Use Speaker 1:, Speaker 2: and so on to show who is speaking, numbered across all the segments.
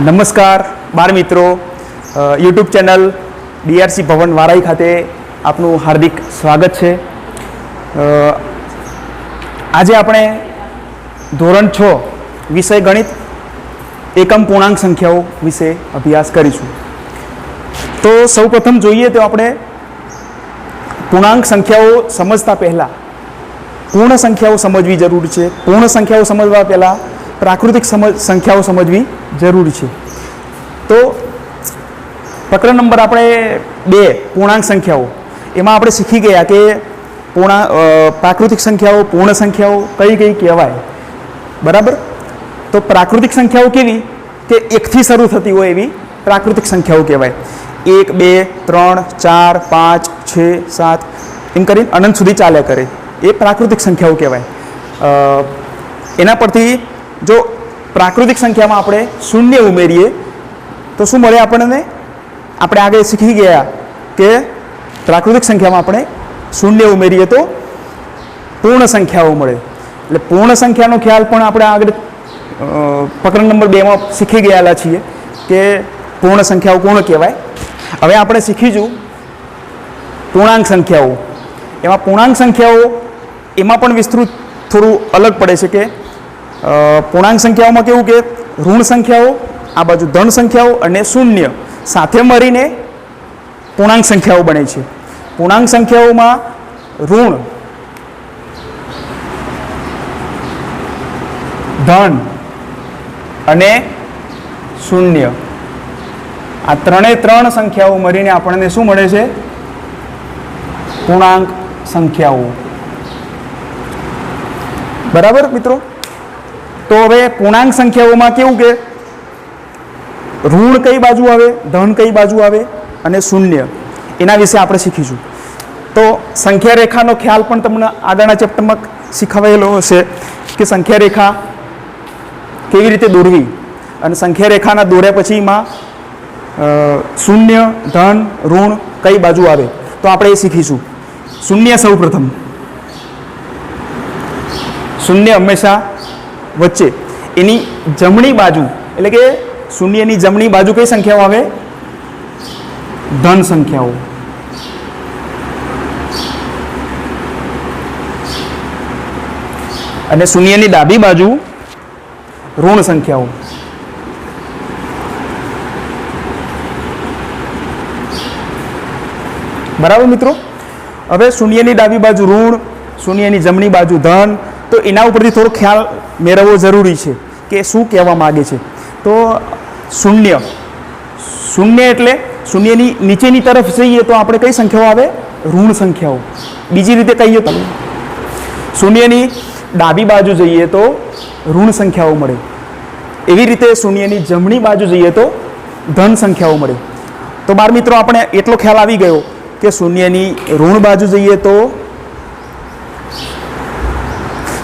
Speaker 1: નમસ્કાર બાળ મિત્રો, યુટ્યુબ ચેનલ ડીઆરસી ભવન વારાઈ ખાતે આપનું હાર્દિક સ્વાગત છે। આજે આપણે ધોરણ 6 વિષય ગણિત એકમ પૂર્ણાંક સંખ્યાઓ વિશે અભ્યાસ કરીશું। તો સૌપ્રથમ જોઈએ તો આપણે પૂર્ણાંક સંખ્યાઓ સમજતા પહેલાં પૂર્ણ સંખ્યાઓ સમજવી જરૂરી છે। પૂર્ણ સંખ્યાઓ સમજવા પહેલાં પ્રાકૃતિક સંખ્યાઓ સમજવી જરૂરી છે। તો પ્રકરણ નંબર આપણે 2 પૂર્ણાંક સંખ્યાઓ એમાં આપણે શીખી ગયા કે પ્રાકૃતિક સંખ્યાઓ પૂર્ણ સંખ્યાઓ કઈ કઈ કહેવાય, બરાબર। તો પ્રાકૃતિક સંખ્યાઓ કેવી કે 1 થી શરૂ થતી હોય એવી પ્રાકૃતિક સંખ્યાઓ કહેવાય। 1 2 3 4 5 6 7 એમ કરીને અનંત સુધી ચાલ્યા કરે એ પ્રાકૃતિક સંખ્યાઓ કહેવાય। એના પરથી જો પ્રાકૃતિક સંખ્યામાં આપણે શૂન્ય ઉમેરીએ તો શું મળે આપણને? આપણે આગળ શીખી ગયા કે પ્રાકૃતિક સંખ્યામાં આપણે શૂન્ય ઉમેરીએ તો પૂર્ણ સંખ્યાઓ મળે। એટલે પૂર્ણ સંખ્યાનો ખ્યાલ પણ આપણે આગળ પ્રકરણ નંબર 2માં શીખી ગયેલા છીએ કે પૂર્ણ સંખ્યાઓ કોણ કહેવાય। હવે આપણે શીખીશું પૂર્ણાંક સંખ્યાઓ। એમાં પૂર્ણાંક સંખ્યાઓ એમાં પણ વિસ્તૃત થોડું અલગ પડે છે કે પૂર્ણાંક સંખ્યાઓમાં કેવું કે ઋણ સંખ્યાઓ, આ બાજુ ધન સંખ્યાઓ અને શૂન્ય સાથે મળીને પૂર્ણાંક સંખ્યાઓ બને છે। પૂર્ણાંક સંખ્યાઓમાં ઋણ, ધન અને શૂન્ય આ ત્રણ સંખ્યાઓ મળીને આપણને શું મળે છે? પૂર્ણાંક સંખ્યાઓ, બરાબર મિત્રો। તો હવે પૂર્ણાંક સંખ્યાઓમાં કેવું કે ઋણ કઈ બાજુ આવે, ધન કઈ બાજુ આવે અને શૂન્ય, એના વિશે આપણે શીખીશું। તો સંખ્યા રેખાનો ખ્યાલ પણ તમને આગળના ચેપ્ટરમાં શીખવાયેલો હશે કે સંખ્યા રેખા કેવી રીતે દોરવી અને સંખ્યા રેખાના દોર્યા પછીમાં શૂન્ય, ધન, ઋણ કઈ બાજુ આવે તો આપણે એ શીખીશું। શૂન્ય સૌ પ્રથમ, શૂન્ય હંમેશા વચ્ચે, એની જમણી બાજુ એટલે કે શૂન્યની જમણી બાજુ કઈ સંખ્યાઓ આવે? ધન સંખ્યાઓ। અને શૂન્યની ડાબી બાજુ ઋણ સંખ્યાઓ। બરાબર મિત્રો। હવે શૂન્યની ડાબી બાજુ ઋણ, શૂન્યની જમણી બાજુ ધન, તો એના ઉપરથી થોડો ખ્યાલ મેળવવો જરૂરી છે કે શું કહેવા માગે છે। તો શૂન્ય એટલે શૂન્યની નીચેની તરફ જઈએ તો આપણે કઈ સંખ્યાઓ આવે? ઋણ સંખ્યાઓ। બીજી રીતે કહીએ તો શૂન્યની ડાબી બાજુ જઈએ તો ઋણ સંખ્યાઓ મળે, એવી રીતે શૂન્યની જમણી બાજુ જઈએ તો ધન સંખ્યાઓ મળે। તો બાળ મિત્રો આપણે એટલો ખ્યાલ આવી ગયો કે શૂન્યની ઋણ બાજુ જઈએ તો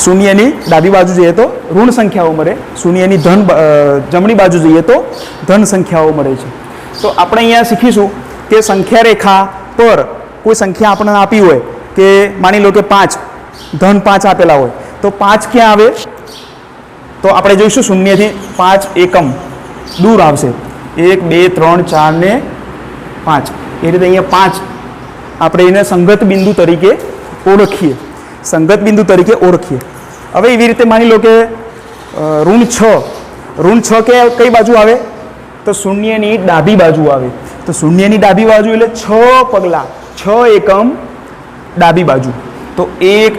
Speaker 1: શૂન્યની ડાબી બાજુ જઈએ તો ઋણ સંખ્યાઓ મળે, શૂન્યની જમણી બાજુ જઈએ તો ધન સંખ્યાઓ મળે છે। તો આપણે અહીંયા શીખીશું કે સંખ્યા રેખા પર કોઈ સંખ્યા આપણને આપી હોય કે માની લો કે 5, ધન 5 આપેલા હોય તો 5 ક્યાં આવે? તો આપણે જોઈશું શૂન્યથી 5 એકમ દૂર આવશે, 1 2 3 4 ને 5, એ રીતે અહીંયા 5 આપણે એને સંગત બિંદુ તરીકે ઓળખીએ। હવે એવી રીતે માની લો કે ઋણ 6 કે કઈ બાજુ આવે? તો શૂન્યની ડાબી બાજુ આવે। તો શૂન્યની ડાબી બાજુ એટલે 6 પગલાં, 6 એકમ ડાબી બાજુ। તો 1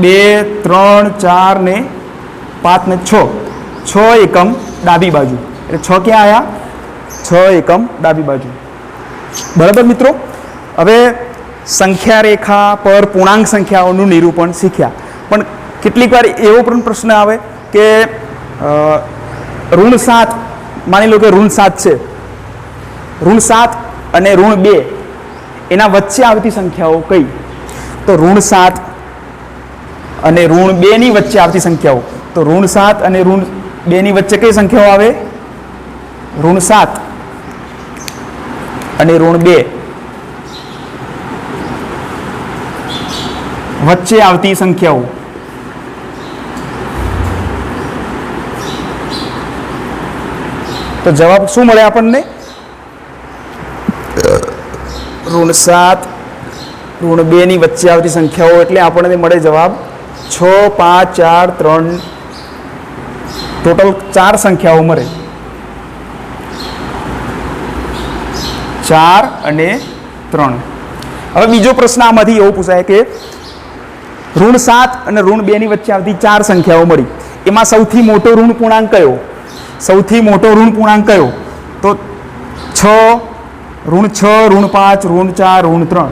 Speaker 1: 2 3 4 ને 5 ને 6 એકમ ડાબી બાજુ, એટલે 6 ક્યાં આવ્યા? 6 એકમ ડાબી બાજુ, બરાબર મિત્રો। હવે સંખ્યા રેખા પર પૂર્ણાંક સંખ્યાઓનું નિરૂપણ શીખ્યા, પણ કેટલીક વાર એવો પણ પ્રશ્ન આવે કે ઋણ 7, માની લો કે ઋણ 7 છે, ઋણ 7 અને ઋણ 2 એના વચ્ચે આવતી સંખ્યાઓ કઈ? તો ઋણ 7 અને ઋણ 2 ની વચ્ચે આવતી સંખ્યાઓ, તો ઋણ 7 અને ઋણ 2 ની વચ્ચે કઈ સંખ્યાઓ આવે? ઋણ 7 અને ઋણ 2 વચ્ચે આવતી સંખ્યાઓ। તો જવાબ શું મળે આપણને? -7 -2 ની વચ્ચે આવતી સંખ્યાઓ એટલે આપણને મળે જવાબ 6, 5, 4, 3, ટોટલ 4 સંખ્યાઓ મળે, 4 અને 3. હવે બીજો પ્રશ્ન આમાંથી એવો પૂછાય કે -7 અને -2 ની વચ્ચે આવતી 4 સંખ્યાઓ મળી, એમાં સૌથી મોટો ઋણ પૂર્ણાંક કયો? સૌથી મોટો ઋણ પૂર્ણાંક કયો? તો 6, -6, -5, -4, -3.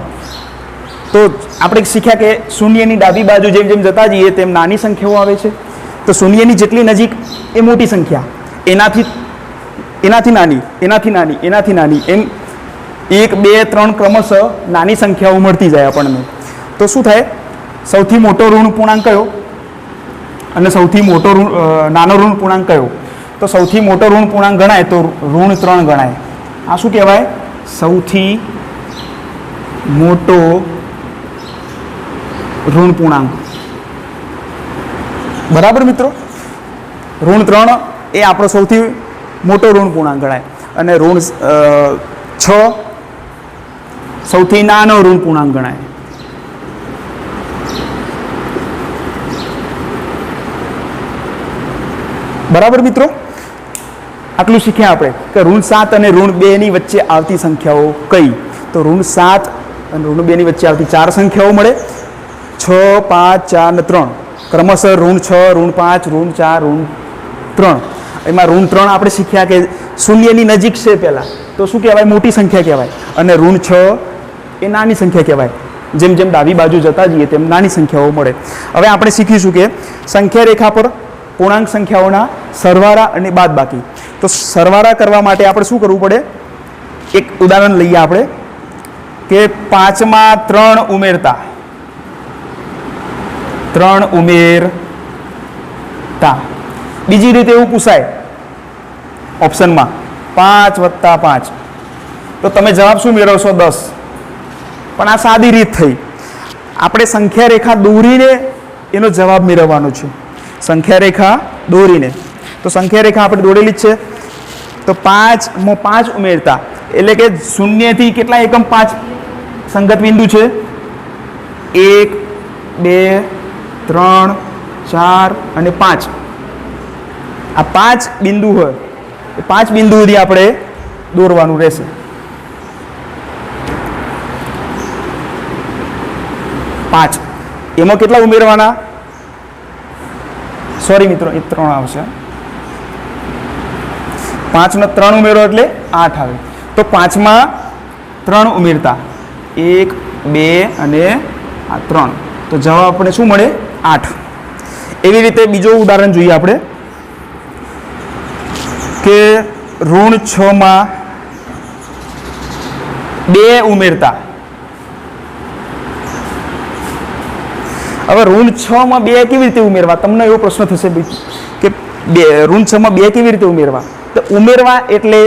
Speaker 1: તો આપણે શીખ્યા કે શૂન્યની ડાબી બાજુ જેમ જેમ જતા જઈએ તેમ નાની સંખ્યાઓ આવે છે. તો શૂન્યની જેટલી નજીક એ મોટી સંખ્યા, એનાથી નાની, એનાથી નાની, એનાથી નાની, એમ 1, 2, 3 ક્રમશઃ નાની સંખ્યાઓ મળતી જાય આપણને. તો શું થાય? સૌથી મોટો ઋણ પૂર્ણાંક કયો અને સૌથી મોટો નાનો ઋણ પૂર્ણાંક કયો? તો સૌથી મોટો ઋણ પૂર્ણાંક ગણાય તો -3 ગણાય. આ શું કહેવાય? સૌથી મોટો ઋણ પૂર્ણાંક. બરાબર મિત્રો? -3 એ આપણો સૌથી મોટો ઋણ પૂર્ણાંક ગણાય અને -6 સૌથી નાનો ઋણ પૂર્ણાંક ગણાય. બરાબર મિત્રો? આટલું શીખ્યા આપણે કે -7 અને -2 ની વચ્ચે આવતી સંખ્યાઓ કઈ? તો -7 અને -2 ની વચ્ચે આવતી 4 સંખ્યાઓ મળે, 6, 5, 4 અને 3. ક્રમશઃ -6, -5, -4, -3. એમાં -3 આપણે શીખ્યા કે શૂન્યની નજીક છે પહેલાં, તો શું કહેવાય? મોટી સંખ્યા કહેવાય. અને -6 એ નાની સંખ્યા કહેવાય. જેમ જેમ ડાબી બાજુ જતા જઈએ તેમ નાની સંખ્યાઓ મળે. હવે આપણે શીખીશું કે સંખ્યા રેખા પર પૂર્ણાંક સંખ્યાઓના સરવાળા અને બાદબાકી. તો સરવાળા કરવા માટે આપણે શું કરવું પડે? એક ઉદાહરણ લઈએ આપણે કે 5 માં 3 ઉમેરતા, 3 ઉમેરતા. બીજી રીતે એવું પૂછાય ઓપ્શનમાં 5 + 5. તો તમે જવાબ શું મેળવશો? 10. પણ આ સાદી રીત થઈ. આપણે સંખ્યા રેખા દોરીને એનો જવાબ મેળવવાનો છે. સંખ્યા રેખા દોરીને. તો સંખ્યા રેખા આપણે દોરેલી જ છે. તો 5 માં 5 ઉમેરતા એટલે કે 0 થી કેટલા એકમ 5 સંગત બિંદુ છે? 1, 2, 3, 4 અને 5. આ 5 બિંદુ હોય એ 5 બિંદુ સુધી આપણે દોરવાનું રહેશે. પાંચ એમાં કેટલા ઉમેરવાના? સોરી મિત્રો, એ 3 આવશે. 5 ને 3 ઉમેરો એટલે 8 આવે. તો 5 માં 3 ઉમેરતા 1, 2 અને 3. તો જવાબ આપણે શું મળે? 8. એવી રીતે બીજો ઉદાહરણ જોઈએ આપણે કે -6 માં 2 ઉમેરતા. હવે -6 માં 2 કેવી રીતે ઉમેરવા? તમને એવો પ્રશ્ન થશે કે -6 માં 2 કેવી રીતે ઉમેરવા? તો ઉમેરવા એટલે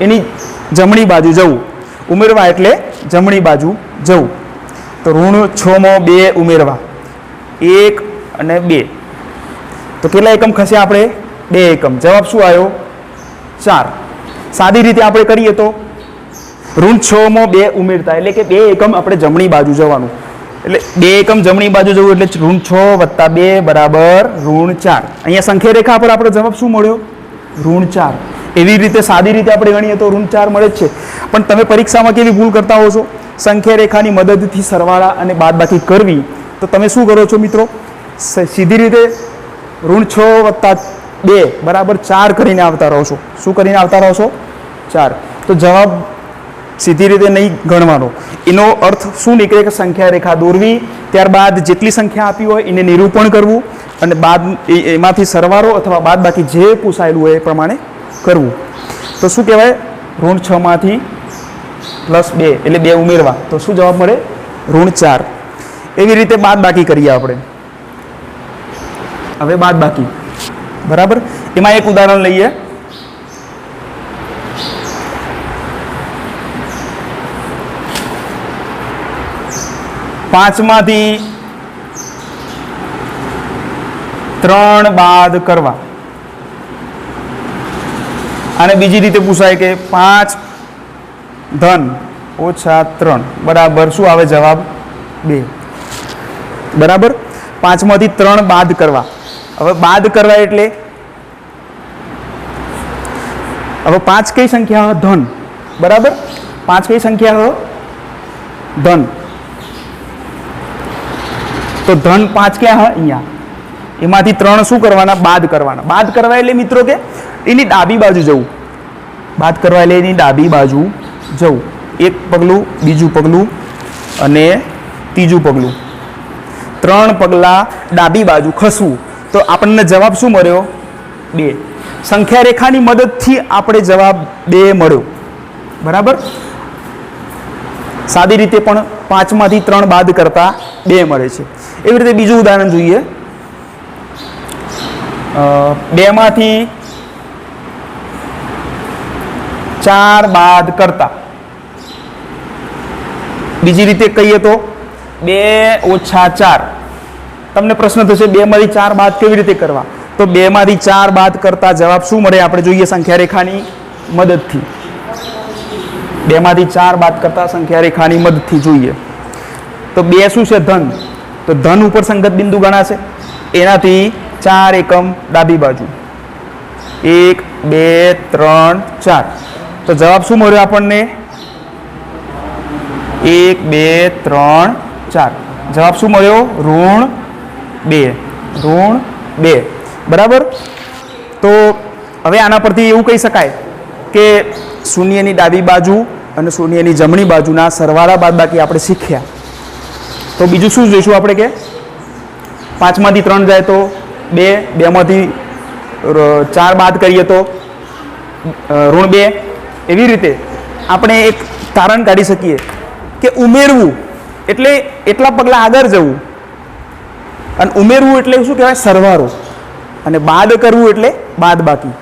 Speaker 1: એની જમણી બાજુ જવું. ઉમેરવા એટલે જમણી બાજુ જવું. તો -6 માં 2 ઉમેરવા 1 અને 2. તો કેટલા એકમ ખસે આપણે? 2 એકમ. જવાબ શું આવ્યો? 4. સાદી રીતે આપણે કરીએ તો -6 માં 2 ઉમેરતા એટલે કે 2 એકમ આપણે જમણી બાજુ જવાનું. એટલે 2 એકમ જમણી બાજુ જવું એટલે -6 + 2 બરાબર -4. અહીંયા સંખ્યા રેખા પર આપણો જવાબ શું મળ્યો? -4. એવી રીતે સાદી રીતે આપણે ગણીએ તો -4 મળે જ છે. પણ તમે પરીક્ષામાં કેવી ભૂલ કરતા હો છો? સંખ્યા રેખાની મદદથી સરવાળા અને બાદબાકી કરવી. તો તમે શું કરો છો મિત્રો? સીધી રીતે -6 + 2 બરાબર 4 કરીને આવતા રહો છો. શું કરીને આવતા રહો છો? 4. તો જવાબ સીધી રીતે નહીં ગણવાનો. એનો અર્થ શું નીકળે કે સંખ્યા રેખા દોરવી, ત્યારબાદ જેટલી સંખ્યા આપી હોય એને નિરૂપણ કરવું અને બાદ એમાંથી સરવાળો અથવા બાદબાકી જે પૂછાયેલું હોય એ પ્રમાણે કરવું. તો શું કહેવાય? -6 માંથી +2 એટલે 2 ઉમેરવા. તો શું જવાબ મળે? -4. એવી રીતે બાદબાકી કરીએ આપણે. હવે બાદબાકી બરાબર. એમાં એક ઉદાહરણ લઈએ. પાંચમાંથી 3 બાદ કરવા. આને બીજી રીતે પૂછાય કે 5 ધન ઓછા 3 બરાબર શું આવે જવાબ 2 બરાબર 5 માંથી 3 બાદ કરવા હવે બાદ કરવા એટલે હવે 5 કઈ સંખ્યા હ ધન બરાબર 5 કઈ સંખ્યા હ ધન તો ધન 5 ક્યાં હ અહીંયા એમાંથી 3 શું કરવાના બાદ કરવા એટલે મિત્રો કે એની ડાબી બાજુ જવું બાદ કરવા એટલે એની ડાબી બાજુ જવું એક પગલું બીજું પગલું અને ત્રીજું પગલું 3 પગલાં ડાબી બાજુ ખસવું તો આપણને જવાબ શું મળ્યો 2 સંખ્યા રેખાની મદદથી આપણે જવાબ 2 મળ્યો બરાબર સાદી રીતે પણ 5 માંથી 3 બાદ કરતા 2 મળે છે એવી રીતે બીજું ઉદાહરણ જોઈએ 2 માંથી 4 બાદ કરતા બીજી રીતે કહીએ તો 2 ઓછા 4 તમને પ્રશ્ન થશે 2 માંથી 4 બાદ કેવી રીતે કરવા તો 2 માંથી 4 બાદ કરતા જવાબ શું મળે આપણે જોઈએ સંખ્યા રેખાની મદદથી 2 માંથી 4 બાદ કરતા સંખ્યા રેખાની મદદથી જોઈએ તો 2 શું છે ધન તો ધન ઉપર સંગત બિંદુ ગણાશે એનાથી 4 એકમ ડાબી બાજુ 1 2 3 4 તો જવાબ શું મળ્યો આપણને 1 2 3 4 જવાબ શું મળ્યો ઋણ 2 બરાબર તો હવે આના પરથી એવું કહી શકાય કે શૂન્યની ડાબી બાજુ અને શૂન્યની જમણી બાજુના સરવાળા બાદબાકી આપણે શીખ્યા તો બીજું શું જોઈશું આપણે કે 5 માંથી 3 જાય તો 2 માંથી 4 બાદ કરીએ તો ઋણ 2 એવી રીતે આપણે એક તારણ કાઢી શકીએ કે ઉમેરવું એટલે એટલા પગલાં આગળ જવું અને ઉમેરવું એટલે શું કહેવાય સરવાળો અને બાદ કરવું એટલે બાદબાકી